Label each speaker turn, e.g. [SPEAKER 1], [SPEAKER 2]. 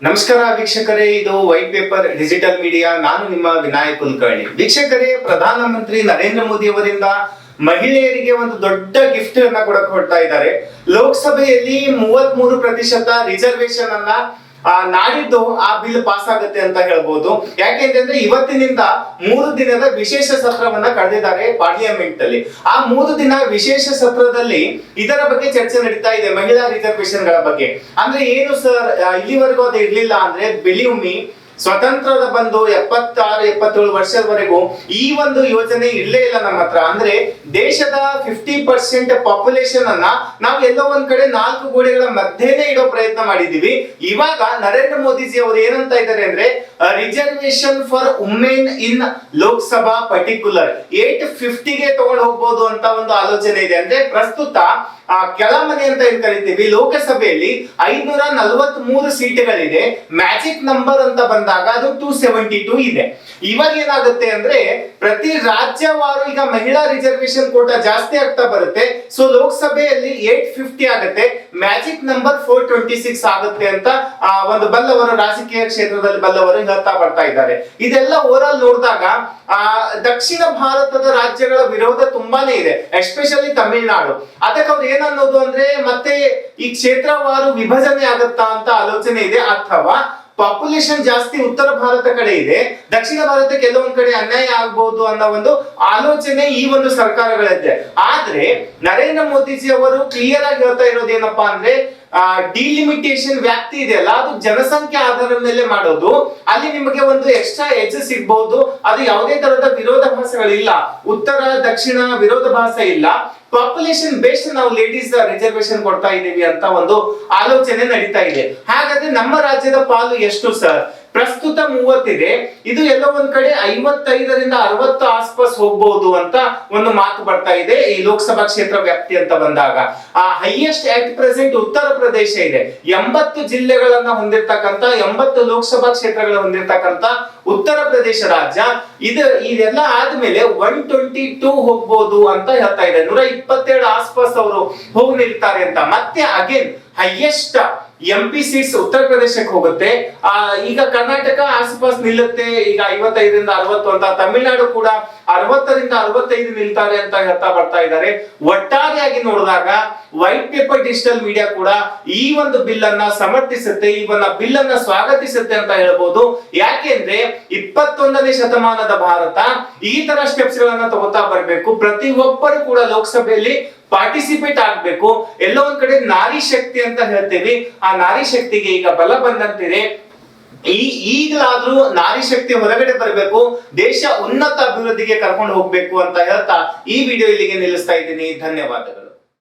[SPEAKER 1] ನಮಸ್ಕಾರ ವೀಕ್ಷಕರೇ, ಇದು ವೈಟ್ ಪೇಪರ್ ಡಿಜಿಟಲ್ ಮೀಡಿಯಾ. ನಾನು ನಿಮ್ಮ ವಿನಾಯಕ್ ಕುಲಕರ್ಣಿ. ವೀಕ್ಷಕರೇ, ಪ್ರಧಾನಮಂತ್ರಿ ನರೇಂದ್ರ ಮೋದಿ ಅವರಿಂದ ಮಹಿಳೆಯರಿಗೆ ಒಂದು ದೊಡ್ಡ ಗಿಫ್ಟ್ ಅನ್ನ ಕೊಡ್ತಾ ಇದ್ದಾರೆ. ಲೋಕಸಭೆಯಲ್ಲಿ 33% ರಿಸರ್ವೇಶನ್ ಅನ್ನ ನಾಡಿದ್ದು ಆ ಬಿಲ್ ಪಾಸ್ ಆಗುತ್ತೆ ಅಂತ ಹೇಳ್ಬೋದು. ಯಾಕೆಂತಂದ್ರೆ ಇವತ್ತಿನಿಂದ 3 ದಿನದ ವಿಶೇಷ ಸತ್ರವನ್ನ ಕಳೆದಿದ್ದಾರೆ ಪಾರ್ಲಿಮೆಂಟ್ ಅಲ್ಲಿ. ಆ 3 ದಿನ ವಿಶೇಷ ಸತ್ರದಲ್ಲಿ ಇದರ ಬಗ್ಗೆ ಚರ್ಚೆ ನಡೀತಾ ಇದೆ, ಮಹಿಳಾ ರಿಸರ್ವೇಶನ್ ಗಳ ಬಗ್ಗೆ. ಅಂದ್ರೆ ಏನು ಸರ್, ಇಲ್ಲಿವರೆಗೂ ಅದು ಇರ್ಲಿಲ್ಲ. ಅಂದ್ರೆ ಬಿಲೀವ್ ಮೀ, ಸ್ವತಂತ್ರದ ಬಂದು 76-77 ವರ್ಷದವರೆಗೂ ಈ ಒಂದು ಯೋಜನೆ ಇಲ್ಲೇ ಇಲ್ಲ ನಮ್ಮ ಹತ್ರ. ಅಂದ್ರೆ ದೇಶದ 50% ಪಾಪ್ಯುಲೇಷನ್ ಅನ್ನ ನಾವು ಎಲ್ಲೋ ಒಂದ್ ಕಡೆ 4 ಗೋಡೆಗಳ ಮಧ್ಯೆನೇ ಇಡೋ ಪ್ರಯತ್ನ ಮಾಡಿದೀವಿ. ಇವಾಗ ನರೇಂದ್ರ ಮೋದಿಜಿ ಅವರು ಏನಂತ ಇದ್ದಾರೆ ಅಂದ್ರೆ, reservation for women in Lok Sabha particular 850ಗೆ ತಗೊಂಡು ಹೋಗ್ಬೋದು ಅಂತ ಒಂದು ಆಲೋಚನೆ ಇದೆ. ಅಂದ್ರೆ ಪ್ರಸ್ತುತ ಕೆಳಮನೆ ಅಂತ ಏನ್ ಕರಿತೀವಿ, ಲೋಕಸಭೆಯಲ್ಲಿ 543 ಸೀಟ್ಗಳಿದೆ. ಮ್ಯಾಜಿಕ್ ನಂಬರ್ ಅಂತ ಬಂದಾಗ ಅದು 272 ಇದೆ. ಇವಾಗ ಏನಾಗುತ್ತೆ ಅಂದ್ರೆ, ಪ್ರತಿ ರಾಜ್ಯವಾರು ಈಗ ಮಹಿಳಾ ರಿಸರ್ವೇಶನ್ ಕೋಟಾ ಜಾಸ್ತಿ ಆಗ್ತಾ ಬರುತ್ತೆ. ಸೊ ಲೋಕಸಭೆಯಲ್ಲಿ 850 ಆಗುತ್ತೆ, ಮ್ಯಾಜಿಕ್ ನಂಬರ್ 426 ಆಗುತ್ತೆ ಅಂತ ಒಂದು ಬಲ್ಲವರು, ರಾಜಕೀಯ ಕ್ಷೇತ್ರದಲ್ಲಿ ಬಲ್ಲವರು ಹೇಳ್ತಾ ಬರ್ತಾ ಇದ್ದಾರೆ. ಇದೆಲ್ಲ ಓವರ್ ಆಲ್ ನೋಡಿದಾಗ ದಕ್ಷಿಣ ಭಾರತದ ರಾಜ್ಯಗಳ ವಿರೋಧ ತುಂಬಾನೇ ಇದೆ, ಎಸ್ಪೆಷಲಿ ತಮಿಳುನಾಡು. ಅದಕ್ಕೆ ಅವ್ರು ಏನನ್ನೋದು ಅಂದ್ರೆ, ಮತ್ತೆ ಈ ಕ್ಷೇತ್ರವಾರು ವಿಭಜನೆ ಆಗುತ್ತಾ ಅಂತ ಆಲೋಚನೆ ಇದೆ. ಅಥವಾ ಪಾಪ್ಯುಲೇಷನ್ ಜಾಸ್ತಿ ಉತ್ತರ ಭಾರತ ಕಡೆ ಇದೆ, ದಕ್ಷಿಣ ಭಾರತಕ್ಕೆ ಕೆಲವೊಂದ್ ಕಡೆ ಅನ್ಯಾಯ ಆಗ್ಬಹುದು ಅನ್ನೋ ಒಂದು ಆಲೋಚನೆ ಈ ಒಂದು ಸರ್ಕಾರಗಳಿದೆ. ಆದ್ರೆ ನರೇಂದ್ರ ಮೋದಿಜಿ ಅವರು ಕ್ಲಿಯರ್ ಆಗಿ ಹೇಳ್ತಾ ಇರೋದೇನಪ್ಪಾ ಅಂದ್ರೆ, ಡಿಲಿಮಿಟೇಷನ್ ವ್ಯಾಪ್ತಿ ಇದೆಯಲ್ಲ, ಅದು ಜನಸಂಖ್ಯೆ ಆಧಾರದ ಮೇಲೆ ಮಾಡೋದು. ಅಲ್ಲಿ ನಿಮಗೆ ಒಂದು ಎಕ್ಸ್ಟ್ರಾ ಎಜ್ ಸಿಗಬಹುದು. ಅದು ಯಾವುದೇ ತರಹದ ವಿರೋಧಾಭಾಸಗಳಿಲ್ಲ, ಉತ್ತರ ದಕ್ಷಿಣ ವಿರೋಧಾಭಾಸ ಇಲ್ಲ. ಪಾಪ್ಯುಲೇಷನ್ ಬೇಸ್ಡ್ ನಾವು ಲೇಡೀಸ್ ರಿಸರ್ವೇಶನ್ ಕೊಡ್ತಾ ಇದೀವಿ ಅಂತ ಒಂದು ಆಲೋಚನೆ ನಡೀತಾ ಇದೆ. ಹಾಗಾದ್ರೆ ನಮ್ಮ ರಾಜ್ಯದ ಪಾಲು ಎಷ್ಟು ಸರ್? ಪ್ರಸ್ತುತ 30 ಇದೆ. ಇದು ಎಲ್ಲೋ ಒಂದ್ ಕಡೆ 55ರಿಂದ 60 ಆಸ್ಪಾಸ್ ಹೋಗ್ಬಹುದು ಅಂತ ಒಂದು ಮಾತು ಬರ್ತಾ ಇದೆ ಈ ಲೋಕಸಭಾ ಕ್ಷೇತ್ರ ವ್ಯಾಪ್ತಿ ಅಂತ ಬಂದಾಗ. Highest at present Uttar Pradesh ಇದೆ. 80 ಜಿಲ್ಲೆಗಳನ್ನ ಹೊಂದಿರತಕ್ಕಂತ, 80 ಲೋಕಸಭಾ ಕ್ಷೇತ್ರಗಳ ಹೊಂದಿರತಕ್ಕಂತ ಉತ್ತರ ಪ್ರದೇಶ ರಾಜ್ಯ ಇದೆಲ್ಲ ಆದ್ಮೇಲೆ 122 ಹೋಗ್ಬೋದು ಅಂತ ಹೇಳ್ತಾ ಇದೆ. 127 ಆಸ್ಪಾಸ್ ಅವರು ಹೋಗಿ ನಿಲ್ತಾರೆ ಅಂತ. ಮತ್ತೆ ಅಗೇನ್ ಹೈಯೆಸ್ಟ್ MP ಸೀಟ್ಸ್ ಉತ್ತರ ಪ್ರದೇಶಕ್ಕೆ ಹೋಗುತ್ತೆ. ಈಗ ಕರ್ನಾಟಕ ಆಸುಪಾಸ್ ನಿಲ್ಲುತ್ತೆ, ಈಗ 55ರಿಂದ 60 ಅಂತ. ತಮಿಳುನಾಡು ಕೂಡ 60ರಿಂದ 65 ನಿಲ್ತಾರೆ ಅಂತ ಹೇಳ್ತಾ ಬರ್ತಾ ಇದ್ದಾರೆ. ಒಟ್ಟಾರೆಯಾಗಿ ನೋಡಿದಾಗ ವೈಟ್ ಪೇಪರ್ ಡಿಜಿಟಲ್ ಮೀಡಿಯಾ ಕೂಡ ಈ ಒಂದು ಬಿಲ್ ಅನ್ನ ಸಮರ್ಥಿಸುತ್ತೆ, ಈ ಒಂದು ಬಿಲ್ ಅನ್ನ ಸ್ವಾಗತಿಸುತ್ತೆ ಅಂತ ಹೇಳ್ಬೋದು. ಯಾಕೆಂದ್ರೆ 21ನೇ ಶತಮಾನದ ಭಾರತ ಈ ತರ ಸ್ಟೆಪ್ಸ್ ಗಳನ್ನ ತಗೋತಾ ಬರ್ಬೇಕು. ಪ್ರತಿ ಒಬ್ಬರು ಕೂಡ ಲೋಕಸಭೆಯಲ್ಲಿ ಪಾರ್ಟಿಸಿಪೇಟ್ ಆಗ್ಬೇಕು. ಎಲ್ಲೋ ಒಂದ್ ಕಡೆ ನಾರಿ ಶಕ್ತಿ ಅಂತ ಹೇಳ್ತೀವಿ, ಆ ನಾರಿ ಶಕ್ತಿಗೆ ಈಗ ಬಲ ಬಂದಂತಿದೆ. ಈಗಲಾದ್ರೂ ನಾರಿ ಶಕ್ತಿ ಹೊರಗಡೆ ಬರಬೇಕು, ದೇಶ ಉನ್ನತ ಅಭಿವೃದ್ಧಿಗೆ ಕರ್ಕೊಂಡು ಹೋಗ್ಬೇಕು ಅಂತ ಹೇಳ್ತಾ ಈ ವಿಡಿಯೋ ಇಲ್ಲಿಗೆ ನಿಲ್ಲಿಸ್ತಾ ಇದ್ದೀನಿ. ಧನ್ಯವಾದಗಳು.